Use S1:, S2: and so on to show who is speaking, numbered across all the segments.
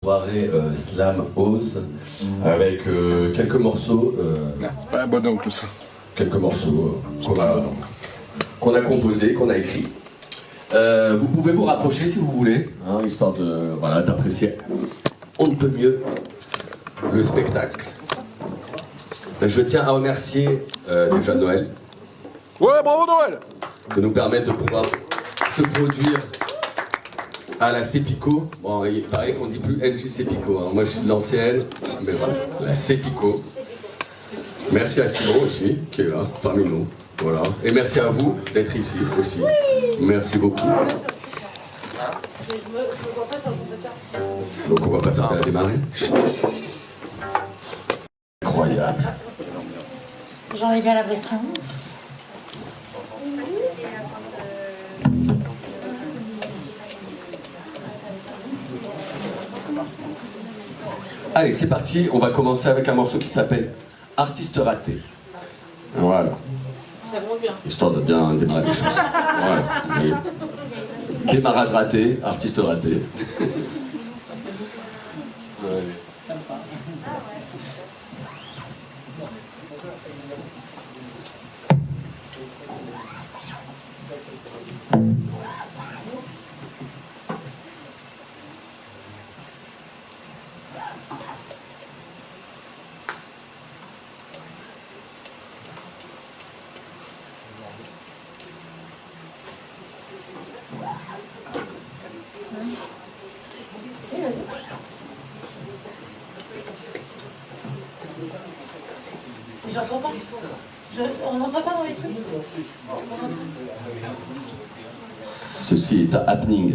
S1: Soirée Slam Ose avec quelques morceaux.
S2: C'est pas un bon oncle ça.
S1: Quelques morceaux qu'on a composés, qu'on a écrits. Vous pouvez vous rapprocher si vous voulez, hein, histoire de d'apprécier on ne peut mieux le spectacle. Je tiens à remercier déjà Noël.
S2: Ouais, bravo Noël!
S1: De nous permettre de pouvoir se produire à la Cepico. Bon, il paraît qu'on dit plus NJ Cepico. Hein. Moi, je suis de l'ancienne, mais voilà, c'est la Cepico. Merci à Simon aussi, qui est là, parmi nous. Voilà. Et merci à vous d'être ici aussi. Merci beaucoup. Donc, on va pas tarder à démarrer. Incroyable.
S3: J'en ai bien l'impression.
S1: Allez, c'est parti. On va commencer avec un morceau qui s'appelle Artiste raté. Voilà.
S3: Ça vaut bien.
S1: Histoire de bien démarrer les choses. Ouais. Mais démarrage raté, artiste raté. Ouais.
S3: J'entends pas. On n'entend pas dans les trucs.
S1: Ceci est un happening.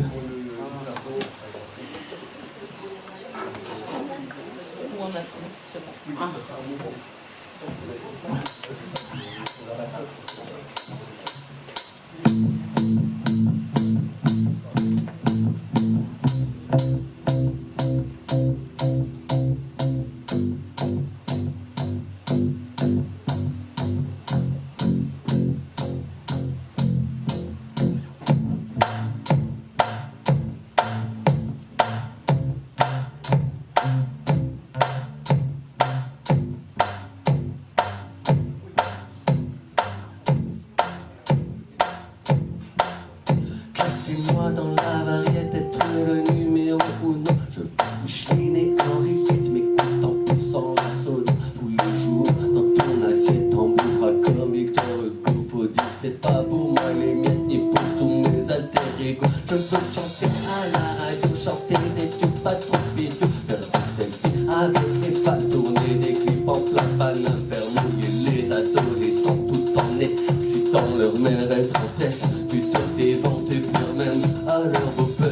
S4: Moi dans la variété, être le numéro uno. Je veux Micheline Henriette, mais content tous en lasso tous les jours. Dans ton assiette, en bouffera comme Victor Hugo. Faut dire, c'est pas pour moi les miettes, ni pour tous mes alter ego. Je veux chanter à la radio, chanter des tubes pas trop vidéo. Faire des selfies avec les fans, tourner des clips en plein paname. Faire mouiller les adolescents tout en excitant leur mère être en tête. Tu te déventes et pire même à leur beau-père.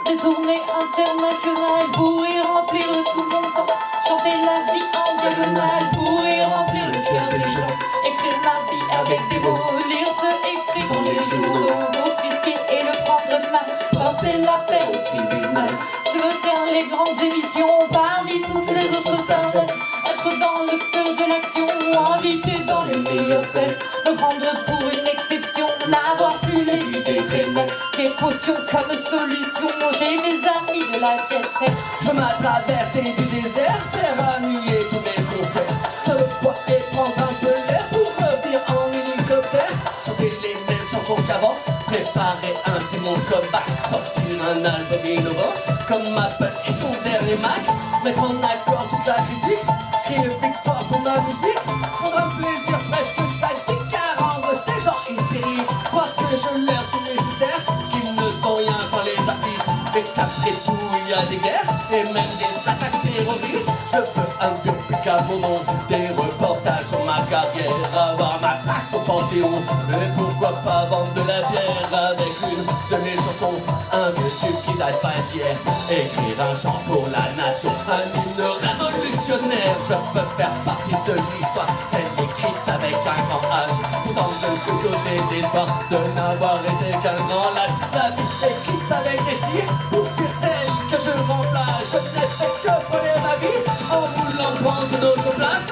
S3: Des tournées internationales pour y remplir tout mon temps. Chanter la vie en diagonale pour y remplir le cœur des gens. Écrire ma vie avec des mots, lire ce écrit dans les journaux. Confisquer et le prendre mal, porter l'affaire au tribunal. Je veux faire les grandes émissions parmi toutes les autres stars. Être dans le feu de l'action, invité dans les les meilleurs faits. Me prendre pour une exception, n'avoir plus les idées traînées. Des potions comme solution, j'ai mes amis de la jet set.
S4: Je m'atraverse du désert, faire annuler tous mes concerts. Je bois et prendre un peu l'air pour revenir en hélicoptère. Chanter les mêmes chansons qu'avant, préparer ainsi mon comeback. Sortir un album innovant, comme Apple et son dernier Mac. Mettre en accord toute la critique, crier victoire pour ma musique. Prendre un plaisir presque sadique à rendre ces gens hystériques. Croire que je leur suis nécessaire, qu'ils ne sont rien sans les artistes. Mais qu'après tout il y a des guerres et même des attaques terroristes. Je veux un biopic à mon nom, des reportages sur ma carrière, avoir ma place au Panthéon. Et pourquoi pas vendre de la bière avec une de mes chansons, un vieux tube qui date pas d'hier. Écrire un chant pour la nation, un hymne révolutionnaire. Je peux faire partie de l'histoire, celle écrite avec un grand H. Pourtant je ne suis au désespoir de n'avoir été qu'un grand lâche. La vie écrite avec des cires, pour dire celle que je remplace. Je n'ai fait que voler ma vie en voulant prendre notre place.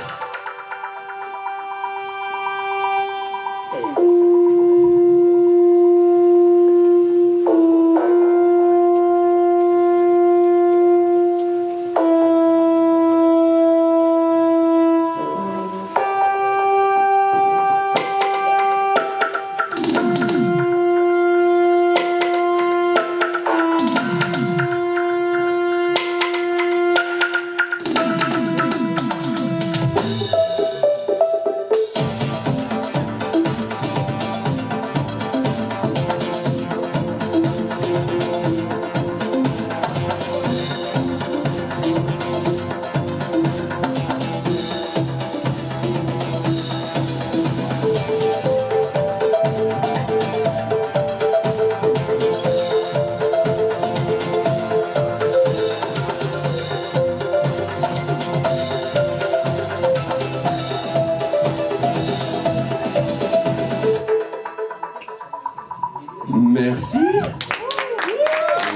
S4: Merci.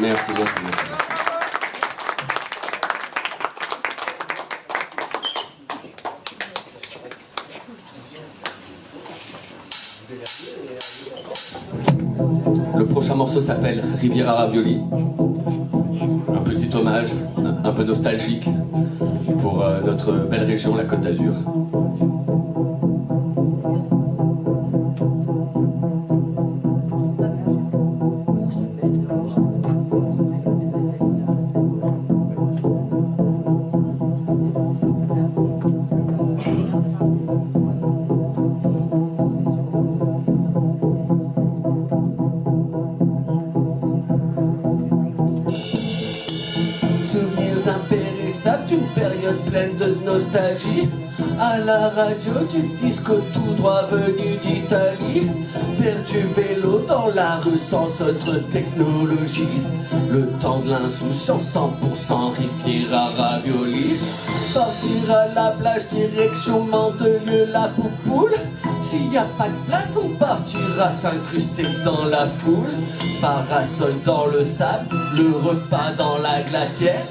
S1: Merci. Le prochain morceau s'appelle Riviera Ravioli. Un petit hommage, un peu nostalgique pour notre belle région, la Côte d'Azur.
S4: Souvenirs impérissables d'une période pleine de nostalgie. À la radio du disco tout droit venu d'Italie. Faire du vélo dans la rue sans autre technologie. Le temps de l'insouciance 100% Riviera Ravioli. Partir à la plage direction Mandelieu la Poupoule. S'il n'y a pas de place on partira s'incruster dans la foule. Parasol dans le sable, le repas dans la glacière.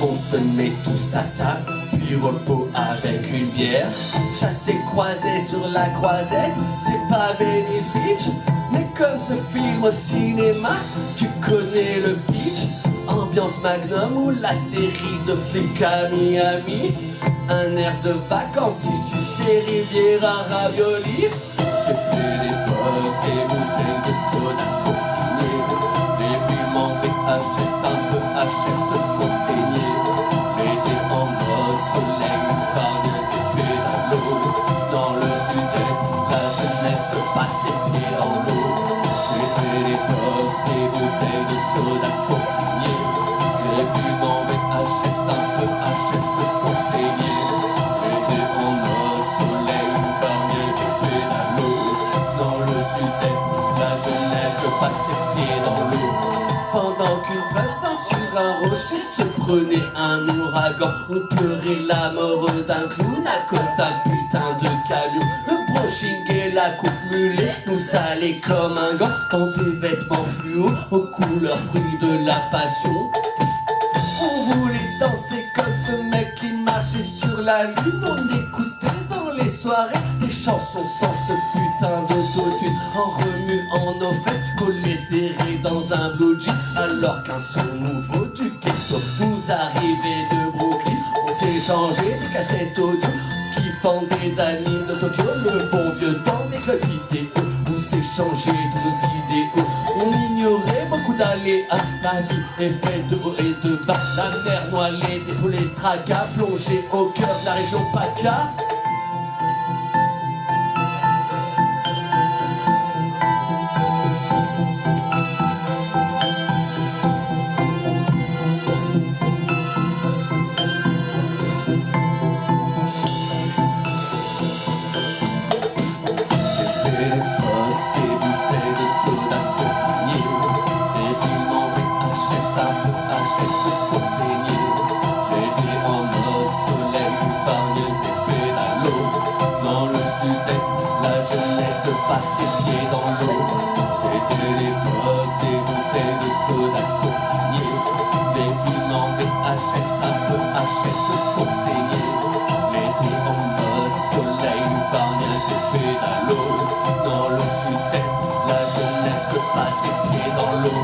S4: On se met tous à table, puis repos avec une bière. Chassé croisé sur la croisette, c'est pas Venice Beach. Mais comme ce film au cinéma, tu connais le pitch. Ambiance Magnum ou la série de flics à Miami. Un air de vacances, ici c'est Riviera Ravioli. C'était l'époque des bouteilles de soda pour signer. Les films en VHS, un peu HS pour saigner. L'été en mode soleil, farde des pédalos. Dans le sud-est, la jeunesse passe les pieds dans l'eau. C'était l'époque des bouteilles de soda pour signer. Les films en VHS, un peu HS pour saigner. L'été en mode soleil, farde des pédalos. Dans le sud-est, la jeunesse passe les pieds dans l'eau. Pendant qu'une passant sur un rocher se prenait un ouragan, on pleurait la mort d'un clown à cause d'un putain de camion. Le brushing et la coupe mulet nous allaient comme un gant dans des vêtements fluo aux couleurs fruits de la passion. On voulait danser comme ce mec qui marchait sur la lune. On écoutait dans les soirées des chansons sans ce putain d'autotune. En remuant nos fesses, collés serrés dans un blue jean. Alors qu'un son nouveau du ghetto nous arrivait de Brooklyn. On s'est changé des cassettes audio qui font des animes de Tokyo. Le bon vieux temps des clubs vidéo où s'échanger tous nos idéaux. On ignorait beaucoup d'aléas. La vie est faite de haut et de bas. La mer noyée des poules et tracas, plongée au cœur de la région PACA. Passe les pieds dans l'eau. C'était l'époque des bouteilles de soda consignées, des films en VHS, un peu HS conseillés. L'été en mode soleil, varnien des pédalos. Dans le sud-est, la jeunesse passe les pieds dans l'eau.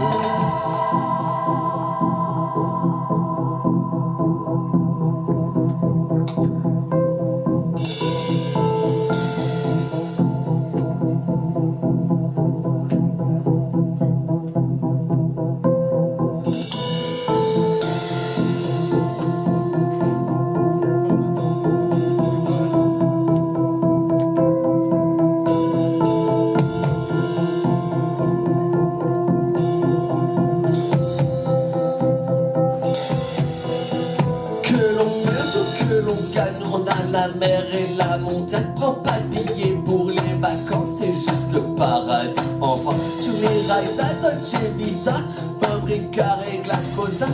S4: La mer et la montagne, prends pas de billets pour les vacances, c'est juste le paradis. Enfin, sur les rails, la Dolce Vita, Bob Ricard et Glace Cosa.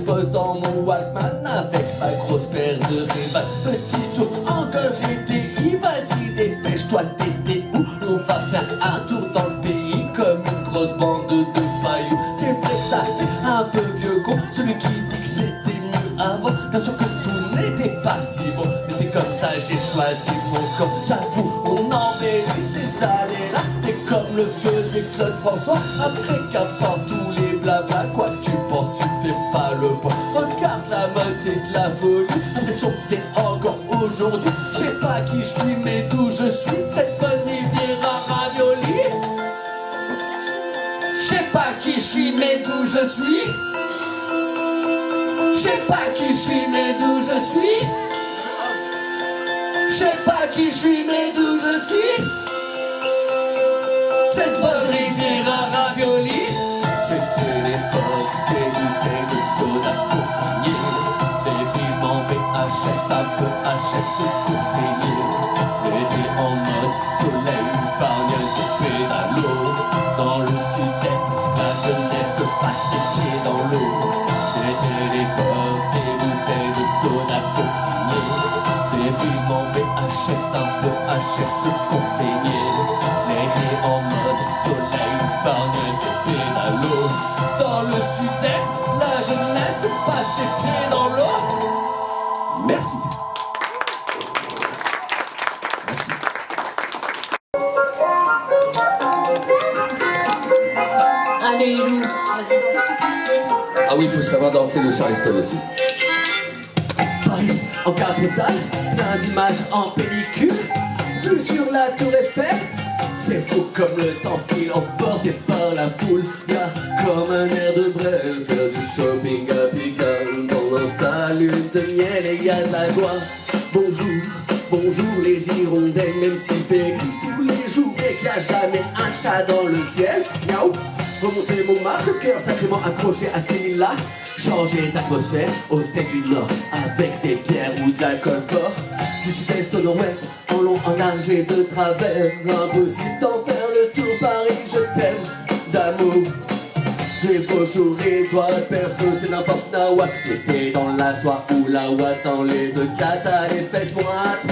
S4: Pose dans mon Walkman avec ma grosse paire de Ray-Ban. Petit tour en golf GTI, vas-y dépêche-toi, t'étais où? On va faire un tour dans le pays comme une grosse bande de pailloux. C'est vrai que ça fait un peu vieux con, celui qui dit que c'était mieux avant. Bien sûr que tout n'était pas si bon, mais c'est comme ça j'ai choisi mon camp. J'avoue, on embellit ces allées-là, et comme le faisait Claude François, après qu'apporte tous les blabla, quoi que tu penses, tu fais pas le poids. Regarde la mode, c'est de la folie, l'impression que c'est encore aujourd'hui. Je sais pas qui je suis, mais d'où je suis, cette bonne rivière à ravioli. Je sais pas qui je suis, mais d'où je suis. Je sais pas qui je suis, mais d'où je suis. Je sais pas qui je suis, mais d'où je suis. Cette bonne rivière à ravioli. C'était l'époque des bouteilles de soda consignées, des films en VHS, un peu HS conseillés. L'été en mode soleil, varnien de pédalo. Dans le sud-est, la jeunesse passe les pieds dans l'eau. C'était l'époque des bouteilles de soda consignées, des films en VHS, un peu HS conseillés. L'été en mode soleil, varnien de pédalo. Dans le sud-est, la jeunesse passe les pieds dans l'eau. Merci. Merci.
S3: Allez, Lou, vas-y.
S1: Ah oui, il faut savoir danser le Charleston aussi.
S4: Paris en carte postale, plein d'images en pellicule, vue sur la tour Eiffel. C'est fou comme le temps file, emporté par la foule. Y'a comme un air de Brel, faire du shopping à Pigalle. Pendant sa lune de miel et y'a de la joie. Bonjour, bonjour les hirondelles, même s'il fait gris tous les jours et qu'il n'y a jamais un chat dans le ciel. Miaou, remonter mon marque, le cœur sacrément accroché à ces lilas. Changer d'atmosphère au tête du nord, avec des pierres ou de l'alcool fort. Du sud-est au nord-ouest, en long, en large et de travers. Impossible d'en faire le tour, Paris, je t'aime d'amour. J'ai beau jour et toi, perso, c'est n'importe quoi. T'étais dans la soie ou la ouate, dans les deux cas, t'as les fesses moites.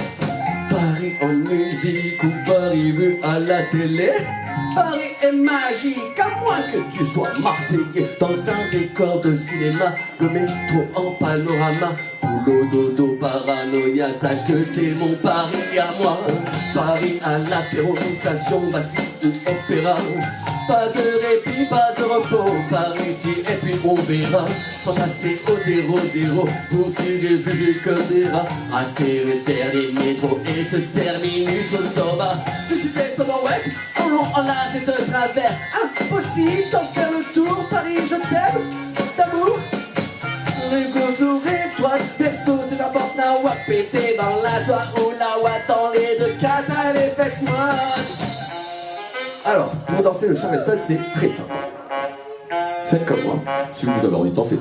S4: Paris en musique ou Paris vu à la télé. Paris est magique, à moins que tu sois marseillais. Dans un décor de cinéma, le métro en panorama. Boulot, dodo, paranoïa, sache que c'est mon Paris à moi. Paris à l'apéro, station, Bastille ou opéra. Pas de répit, pas de repos, par ici et puis on verra. Sans passer au 0-0, poursuivre jugé comme des rats. Rater le dernier métro et se terminer sur le torba. Du sud-est au nord-ouest, en long, en large et de travers. Impossible d'en faire le tour, Paris je t'aime, d'amour. Rue gauche ou rue droite, perso c'est la porte n'a ou à péter dans la soie ou la ouate dans les deux cas, t'as les fesses moites. Alors, pour danser le Charleston, c'est très simple. Faites comme moi, si vous avez envie de danser.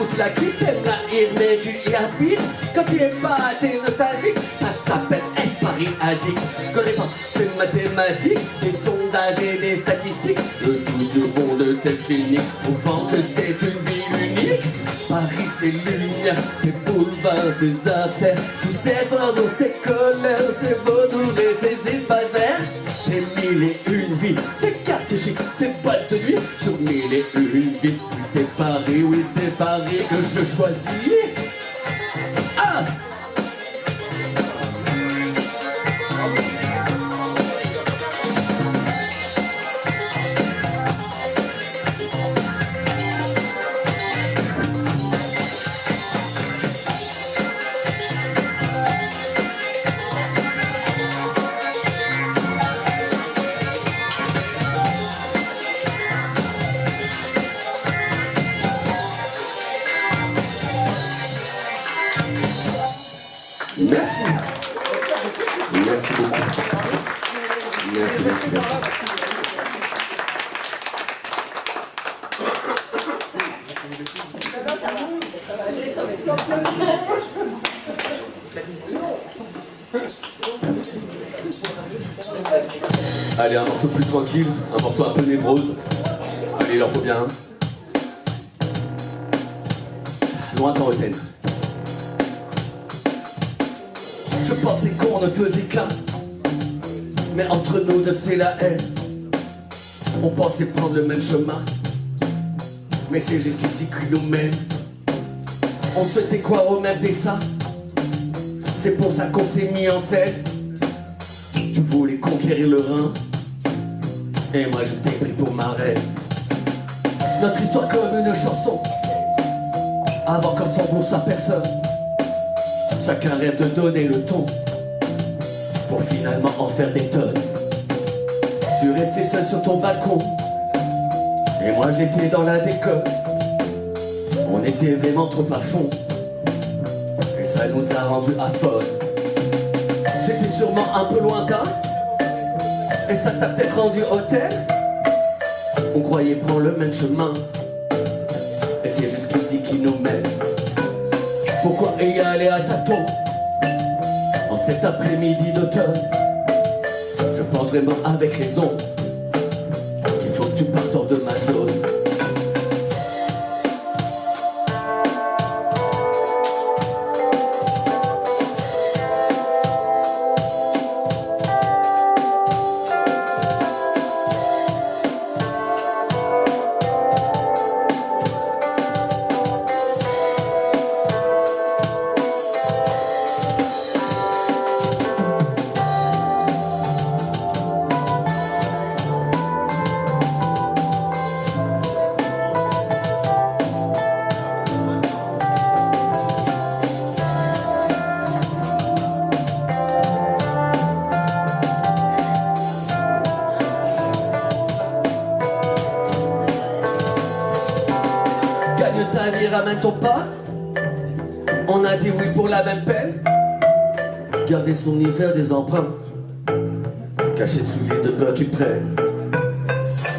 S4: Tu la quittes, t'aimes la île, mais tu y habites. Quand tu es pas, t'es nostalgique. Ça s'appelle être Paris addict. Connais pas, c'est mathématique, des sondages et des statistiques. Le tout sur fond de test clinique, prouvant que c'est une ville unique. Paris, c'est lumière, ses boulevards, ses artères, tous ces formes, ses colères, ses vautours et ses espaces verts. C'est mille et une villes, c'est quartier chic, c'est boîte de nuit. Sur mille et une villes, c'est Paris, oui c'est Paris que je choisis. Ah! Merci. Merci beaucoup. Merci. Allez, un morceau plus tranquille, un morceau un peu névrose. Allez, il en faut bien un. Lointain. Je pensais qu'on ne faisait qu'un, mais entre nous deux c'est la haine. On pensait prendre le même chemin, mais c'est jusqu'ici qui nous mène. On souhaitait croire au même dessin, c'est pour ça qu'on s'est mis en scène. Tu voulais conquérir le Rhin, et moi je t'ai pris pour ma reine. Notre histoire comme une chanson, avant qu'en son bon soit personne. Chacun rêve de donner le ton, pour finalement en faire des tonnes. Tu restais seul sur ton balcon, et moi j'étais dans la décolle. On était vraiment trop à fond, et ça nous a rendus affolles. J'étais sûrement un peu lointain, Et ça t'a peut-être rendu hôtel. On croyait prendre le même chemin. Et c'est jusqu'ici qui nous mène. Pourquoi y aller à tâtons en cet après-midi d'automne? Je pense vraiment avec raison qu'il faut que tu partes hors de ma zone. Ta vie, ramène ton pas. On a dit oui pour la même peine. Garder son hiver des emprunts, cacher sous les de bœufs qui prennent.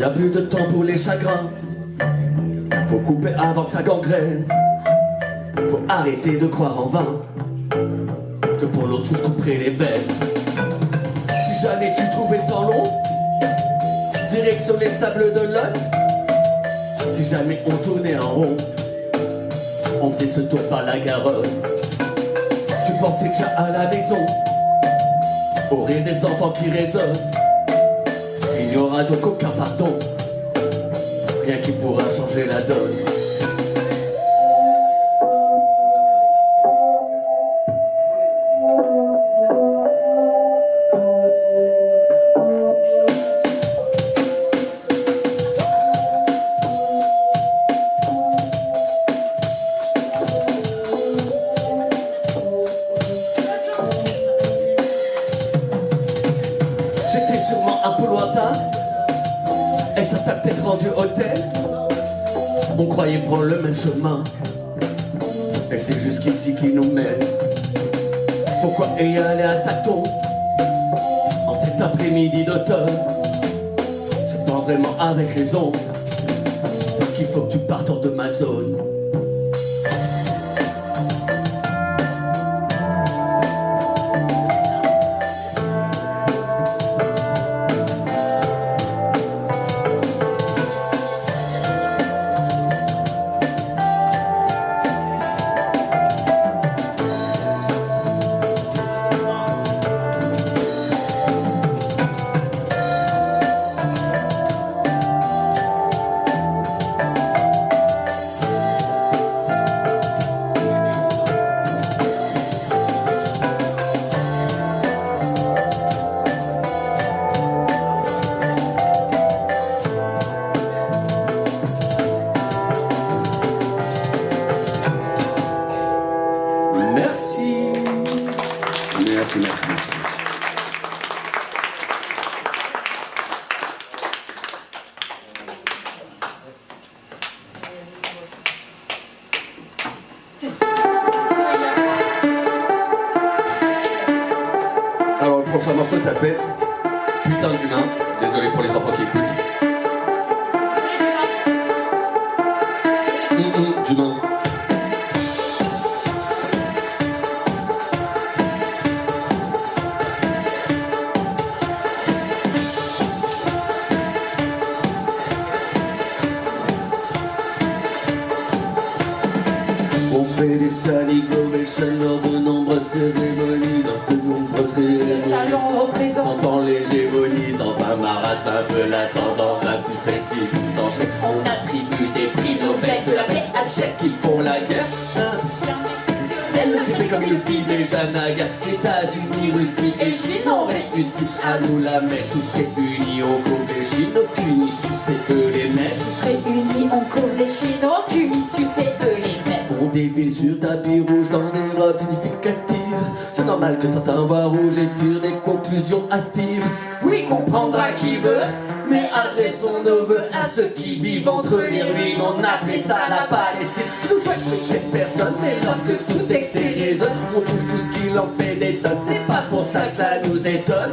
S4: Y'a plus de temps pour les chagrins. Faut couper avant que ça gangrène. Faut arrêter de croire en vain que pour l'autre tout se couperait les veines. Si jamais tu trouvais le temps long, direction les sables d'Olonne. Si jamais on tournait en rond, on faisait ce tour par la Garonne. Tu pensais déjà à la maison, au rire des enfants qui résonnent. Il n'y aura donc aucun pardon, rien qui pourra changer la donne. J'étais sûrement un peu lointain, et ça t'a peut-être rendu hôtel. On croyait prendre le même chemin, et c'est jusqu'ici qui nous mène. Pourquoi y aller à tâtons en cet après-midi d'automne? Je pense vraiment avec raison qu'il faut que tu partes hors de ma zone. Merci.
S1: Merci, merci, merci. Alors le prochain morceau s'appelle Putain d'humain. Désolé pour les enfants qui écoutent. D'humain.
S4: On fait des standing ovations lors de nombreuses cérémonies, dans de nombreuses réunions.
S3: Talons représentent
S4: Sentant l'hégémonie dans un marasme un peu la tendance à succès qui nous enchaîne. On attribue des prix Nobel de la paix à chefs qui font la guerre. Elle me fait comme une fille déjà naga. États-Unis, Russie et Chine ont réussi à nous la mettre. Tous réunis, on court les Chines, aucune issue, c'est eux les maîtres.
S3: réunis, on court les Chinois, tu l'issue, c'est eux les maîtres.
S4: On défile sur tapis rouge dans des robes significatives. C'est normal que certains voient rouge et tirent des conclusions hâtives.
S3: Oui, comprendra qui veut,
S4: Mais adressons nos vœux à ceux qui vivent entre les ruines. On appelait ça la Palestine. Je nous souhaite que cette personne, mais lorsque tout excès résonne, on trouve tout ce qu'il en fait des tonnes. C'est pas pour ça que cela nous étonne.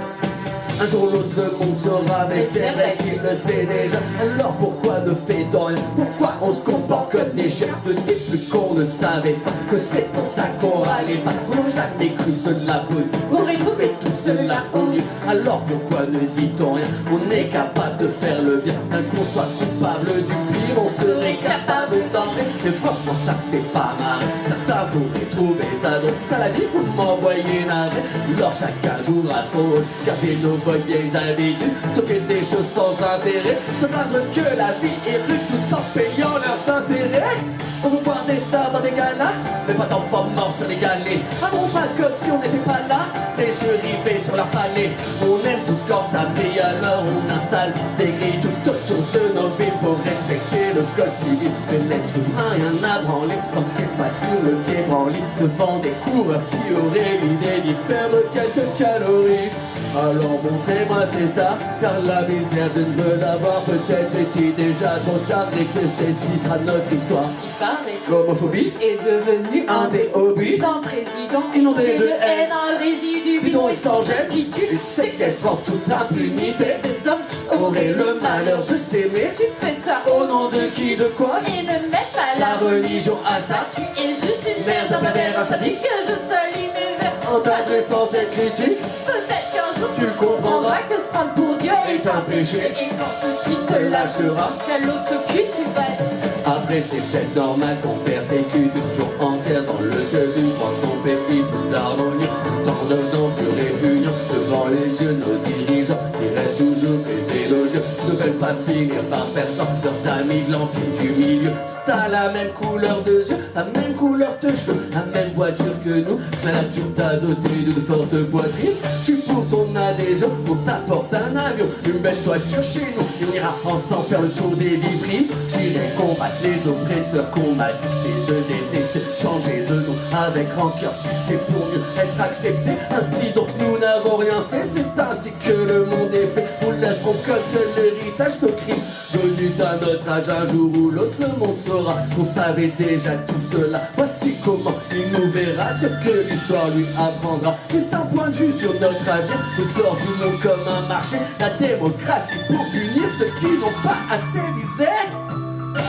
S4: Un jour ou l'autre le monde saura, mais c'est vrai qu'il le sait déjà. Alors pourquoi ne fait-on rien? Pourquoi on se comporte comme des chiens? De plus qu'on ne savait pas que c'est pour ça qu'on râlait pas. On n'a jamais cru cela possible, on aurait trouvé tout cela au mieux. Alors pourquoi ne dit-on rien? On est capable de faire le bien, bien qu'on soit coupable du pire, on serait capable d'en rire. Mais franchement ça fait pas marrer, certains pourraient trouver ça drôle. Ça la vie, vous m'envoyez navré. Alors chacun jouera son rôle, garder nos bonnes vieilles habitudes, stocker des choses sans intérêt, se plaindre que la vie est rude tout en payant leurs intérêts. On veut voir des stars dans des galas, mais pas d'enfants morts sur les galets. Ah bon, pas comme si on n'était pas là, les yeux rivés sur leur palais. On aime tous quand ça brille, alors on installe des grilles tout autour de nos villes pour respecter le code civil. Mais l'être humain, rien à branler, tant que c'est pas sur le pied branlé, devant des coureurs qui auraient l'idée d'y perdre quelques calories. Alors montrez-moi ces stars, car la misère je ne veux la voir. Peut-être est-il déjà trop tard et que celle-ci sera notre histoire.
S3: Il paraît
S4: L'homophobie
S3: est devenu
S4: un des hobbies
S3: d'un président
S4: inondé de
S3: haine, un résidu
S4: bidon
S3: bidon
S4: et sans gêne qui tue, séquestrant toute impunité.
S3: des hommes qui
S4: Auraient le malheur de s'aimer.
S3: Tu fais ça
S4: Au nom de qui, de quoi?
S3: et ne mets pas
S4: La religion à ça.
S3: Tu es juste une
S4: Merde,
S3: merde,
S4: un pervers, un sadique.
S3: que je seul l'univers.
S4: En t'adressant cette critique,
S3: Peut-être qu'un jour
S4: tu comprendras
S3: que se prendre pour Dieu est un péché. Et quand tu te lâcheras, qu'à l'autre cul tu vas.
S4: après c'est peut-être normal qu'on persécute toujours entière dans le seul but de rendre son pays plus harmonieux, tout en devenant plus répugnant devant les yeux de nos dirigeants qui restent toujours très élogieux, ne veulent pas finir par faire sans leurs amis de l'empire du milieu. Si t'as la même couleur de yeux, la même couleur de cheveux, la même voiture que nous, que la nature t'a doté d'une forte poitrine, je suis pour ton adhésion, on t'apporte un avion, une belle toiture chez nous, et on ira ensemble faire le tour des vitrines. J'irai combattre les oppresseurs qu'on m'a dicté de détester, changer de nom avec rancœur si c'est pour mieux être accepté. Ainsi donc nous n'avons rien fait, c'est ainsi que le monde est fait. Nous laisserons comme seul l'héritage de crimes venus d'un autre âge. Un jour ou l'autre le monde saura qu'on savait déjà tout cela. Voici comment il nous verra, ce que l'histoire lui apprendra. Juste un point de vue sur notre avenir, nous sort du monde comme un marché. La démocratie pour punir ceux qui n'ont pas assez misé.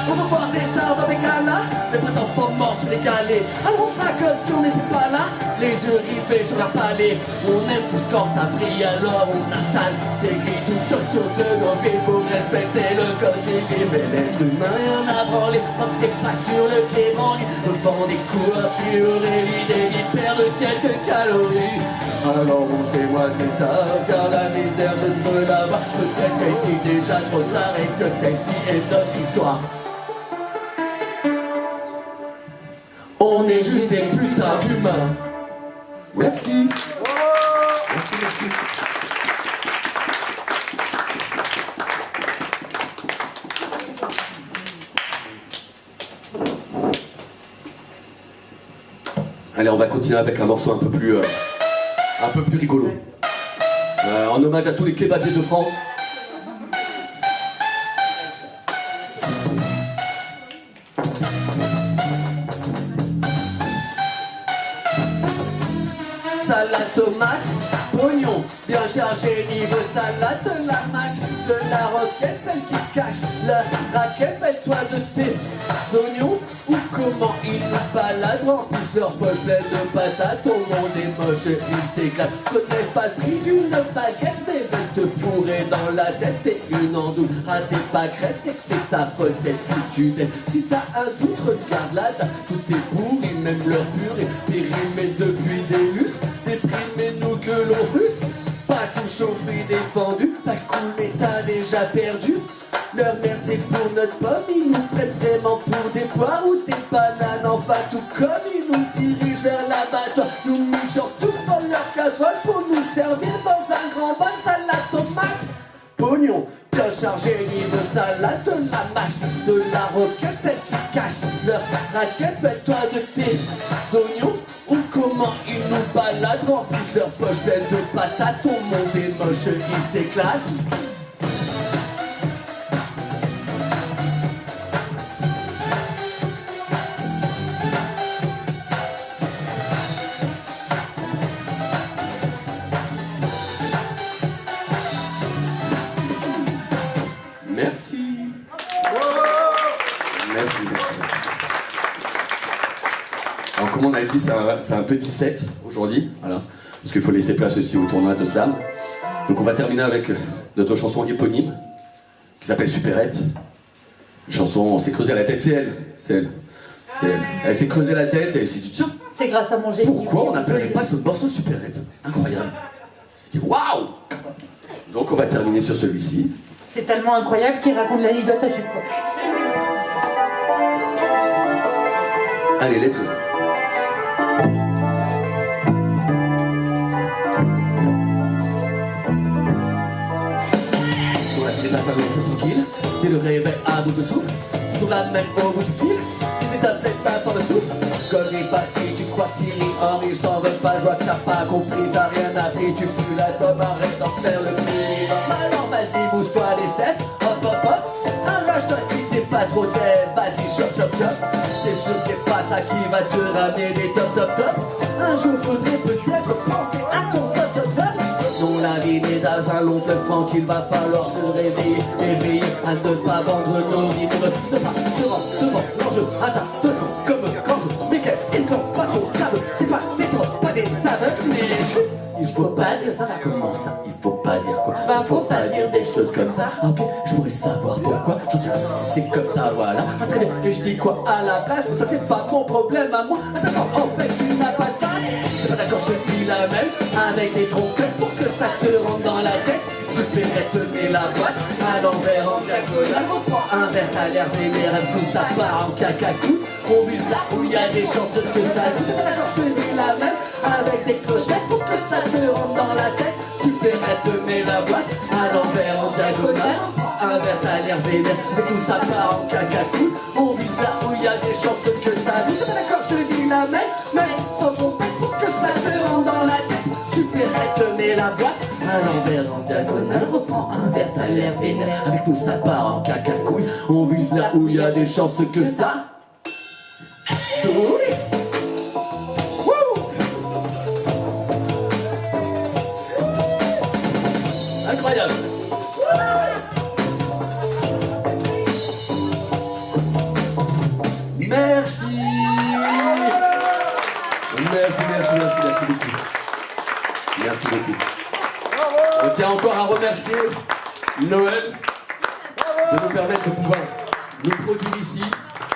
S4: On veut voir des stars dans des galas, mais pas d'enfants morts sur les galets. Alors on fera comme si on n'était pas là, les yeux rivés sur leur palais. On aime tous quand ça brille, alors on installe des grilles tout autour de nos villes pour respecter le code civil. Mais l'être humain, rien à branler, tant que c'est pas sur le pied branlé, devant des coureurs qui auraient l'idée d'y perdre quelques calories. Alors montrez-moi ces stars, car la misère je ne veux la voir. Peut-être est-il déjà trop tard et que celle-ci est notre histoire. On est juste des putains d'humains. Merci. Merci, merci.
S1: Allez, on va continuer avec un morceau un peu plus rigolo. En hommage à tous les kebabiers de France.
S4: Salade tomate, oignon, bien chargé niveau salade, de la mâche, de la roquette, celle qui cache la raquette, mets-toi de tes oignons, ou comment ils nous baladent, remplissent leur poche pleine de patates, ton monde est moche, ils s'éclatent, connaissent pas le prix d'une baguette, mais veulent te fourrer dans la tête, et une endoule à tes pâquerettes, et que c'est ta folle tête que tu t'aimes. Si t'as un doute, regarde là, tout est pourri, même leur purée, périmée depuis des lustres, déprimez-nous que l'on frustre, pas tout chauffé défendu, pas cool mais t'as déjà perdu. Leur merde c'est pour notre pomme, ils nous prennent vraiment pour des poires ou des bananes en pâte, tout comme ils nous dirigent vers l'abattoir, nous michons tous dans leur casserole pour nous servir dans un grand bol salade tomate, pognon, bien chargé niveau salade, de la mâche, de la roquette, celle qui cache leur raquette, mets-toi de tes oignons, ou comment ils nous baladent, remplissent leur poche pleine de patates, ton monde est moche, ils s'éclatent.
S1: Merci. Merci, merci. Alors comme on a dit, c'est un petit set aujourd'hui, voilà, parce qu'il faut laisser place aussi au tournoi de slam. Donc on va terminer avec notre chanson éponyme, qui s'appelle Supérette. Une chanson, on s'est creusé la tête, c'est elle. Elle s'est creusé la tête et elle s'est dit tiens,
S3: C'est grâce à mon génie.
S1: pourquoi on n'appellerait pas ce morceau Supérette? Incroyable. J'ai dit waouh. Donc on va terminer sur celui-ci.
S3: C'est tellement incroyable qu'il raconte l'anecdote à chaque fois.
S1: Allez, let's go. C'est la salle tranquille, et le réveil à bout de souffle, toujours la même au bout du fil, les étincelles ça sans le souffle. Connerie facile, tu crois Thierry Henry, je t'en veux pas, je vois que t'as pas compris, t'as rien appris, tu pues la somme, arrête d'en faire le prix. Alors vas-y, bouge-toi les sept, hop hop hop, arrache-toi si t'es pas trop dead, vas-y chop chop chop. C'est sûr c'est pas ça qui va te ramener des top top top. Un jour faudrait peut-être penser à ton top top top. Non, la vie n'est dans un long fleuve tranquille, va falloir se réveiller, éveiller à ne pas vendre nos vies, ne pas se rendre devant l'enjeu, atteint de son comme quand je mais qu'est-ce qu'on passe au sable, c'est pas des potes, pas des aveugles, mais chut, il faut pas dire ça, comment ça, il faut pas dire quoi,
S3: Bah, faut pas dire des choses comme ça.
S1: Ah, ok, je pourrais savoir pourquoi, j'en sais rien, c'est comme ça, voilà, ah, très bien, et je dis quoi à la place, ça c'est pas mon problème à moi, attends, en fait tu n'as pas de face, c'est pas d'accord, je dis la même, avec des trompettes pour que ça te rentre dans la tête. Supérette, mets la boîte à l'envers en diagonale. On prend un verre, t'as l'air vénère, tout ça part en cacacou. On vise là où il y a des chances que ça joue. C'est pas d'accord, je te dis la même, avec des clochettes pour que ça te rentre dans la tête. Supérette, mets la boîte à l'envers en diagonale. On prend un verre, t'as l'air vénère, tout ça part en cacacou. On vise là où il y a des chances que ça joue. C'est pas d'accord, je te dis la même, mais sans trompette pour que ça te rentre dans la tête. Supérette, mets la boîte à l'envers en diagonale, reprend un verre, t'as l'air vénère, avec nous ça part en cacacouille, on vise là où il y a des chances que ça. Oui. Wouh. Incroyable. Merci. Merci beaucoup. Merci beaucoup. On tient encore à remercier Noël de nous permettre de pouvoir nous produire ici.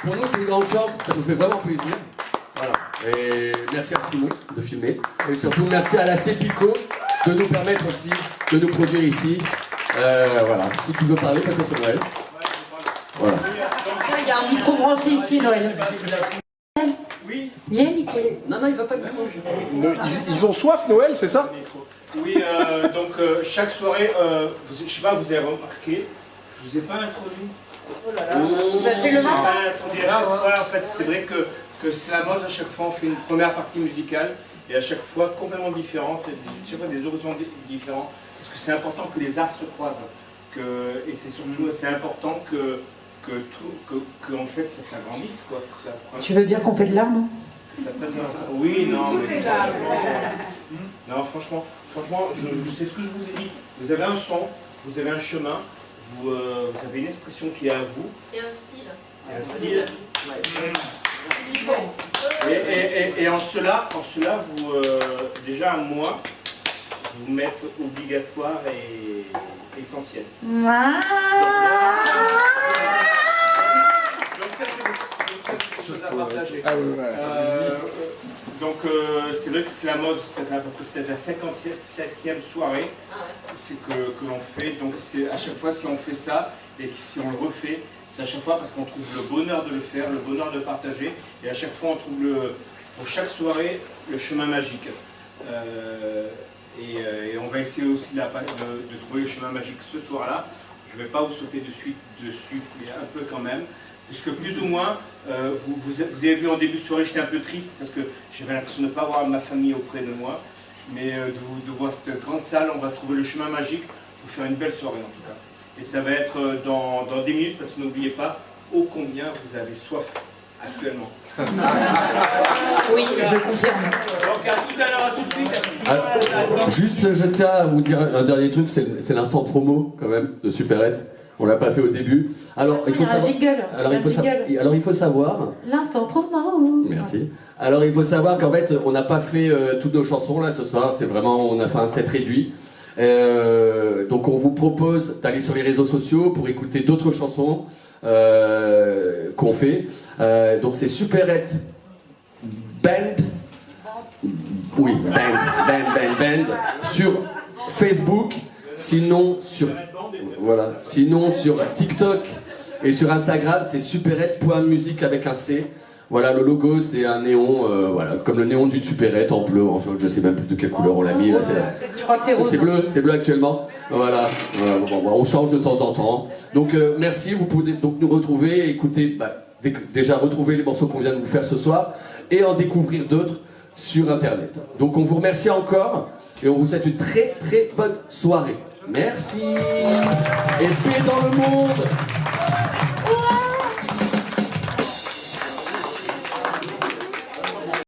S1: Pour nous, c'est une grande chance, ça nous fait vraiment plaisir. Voilà. Et merci à Simon de filmer. Et surtout, merci à la Sepico de nous permettre aussi de nous produire ici. Voilà. Si tu veux parler, peut-être Noël. Voilà.
S3: Il y a un micro branché ici, Noël.
S5: Oui.
S3: Viens, Nico.
S1: Non, il va pas de micro.
S2: Ils ont soif, Noël, c'est ça?
S5: Oui, donc chaque soirée, je sais pas, vous avez remarqué, je vous ai pas introduit. Oh là là.
S3: Bah, fais le matin.
S5: Introduit à chaque fois, en fait, c'est vrai que c'est la mode, à chaque fois on fait une première partie musicale et à chaque fois complètement différente, chaque fois des horizons différents, parce que c'est important que les arts se croisent, et c'est surtout c'est important que en fait ça s'agrandisse, quoi.
S3: Tu veux dire qu'on fait de l'art, non?
S5: Oui, non.
S6: Tout est là.
S5: Non, franchement, c'est ce que je vous ai dit. Vous avez un son, vous avez un chemin, vous avez une expression qui est à vous.
S6: Et un style.
S5: Et un style. Et en cela, vous, déjà, moi, vous m'êtes obligatoire et essentiel.
S3: Ah.
S5: Donc ça, c'est quelque chose à partager.
S2: Ah oui, ouais.
S5: Donc c'est vrai que c'est la mode, c'est la 57e soirée que l'on fait. Donc à chaque fois, si on fait ça et si on le refait, c'est à chaque fois parce qu'on trouve le bonheur de le faire, le bonheur de partager. Et à chaque fois, on trouve pour chaque soirée le chemin magique. Et on va essayer aussi de trouver le chemin magique ce soir-là. Je ne vais pas vous sauter dessus, mais un peu quand même. Puisque plus ou moins, vous avez vu en début de soirée, j'étais un peu triste parce que j'avais l'impression de ne pas avoir ma famille auprès de moi. Mais de voir cette grande salle, on va trouver le chemin magique pour faire une belle soirée en tout cas. Et ça va être dans 10 minutes parce que n'oubliez pas ô combien vous avez soif actuellement.
S3: Oui, je confirme.
S5: Donc à tout à l'heure, à tout de suite.
S1: Juste, je tiens à vous dire un dernier truc, c'est l'instant promo quand même de Supérette.
S4: On l'a pas fait au début. Alors,
S3: Il y a un jingle.
S4: alors, il faut savoir.
S3: L'instant promo.
S4: Merci. Alors, il faut savoir qu'en fait, on n'a pas fait toutes nos chansons là ce soir. C'est vraiment, on a fait un set réduit. Donc, on vous propose d'aller sur les réseaux sociaux pour écouter d'autres chansons qu'on fait. Donc, c'est Superette Band. Oui, Band sur Facebook. Sinon sur TikTok et sur Instagram, c'est superette.musique avec un C. Voilà, le logo, c'est un néon, voilà, comme le néon d'une supérette en bleu, en jaune, je sais même plus de quelle couleur on l'a mis. Là,
S3: Je crois que c'est rose.
S4: c'est bleu actuellement. Voilà, on change de temps en temps. Donc merci, vous pouvez donc nous retrouver et écouter, déjà retrouver les morceaux qu'on vient de vous faire ce soir et en découvrir d'autres sur Internet. Donc on vous remercie encore et on vous souhaite une très très bonne soirée. Merci et paix dans le monde.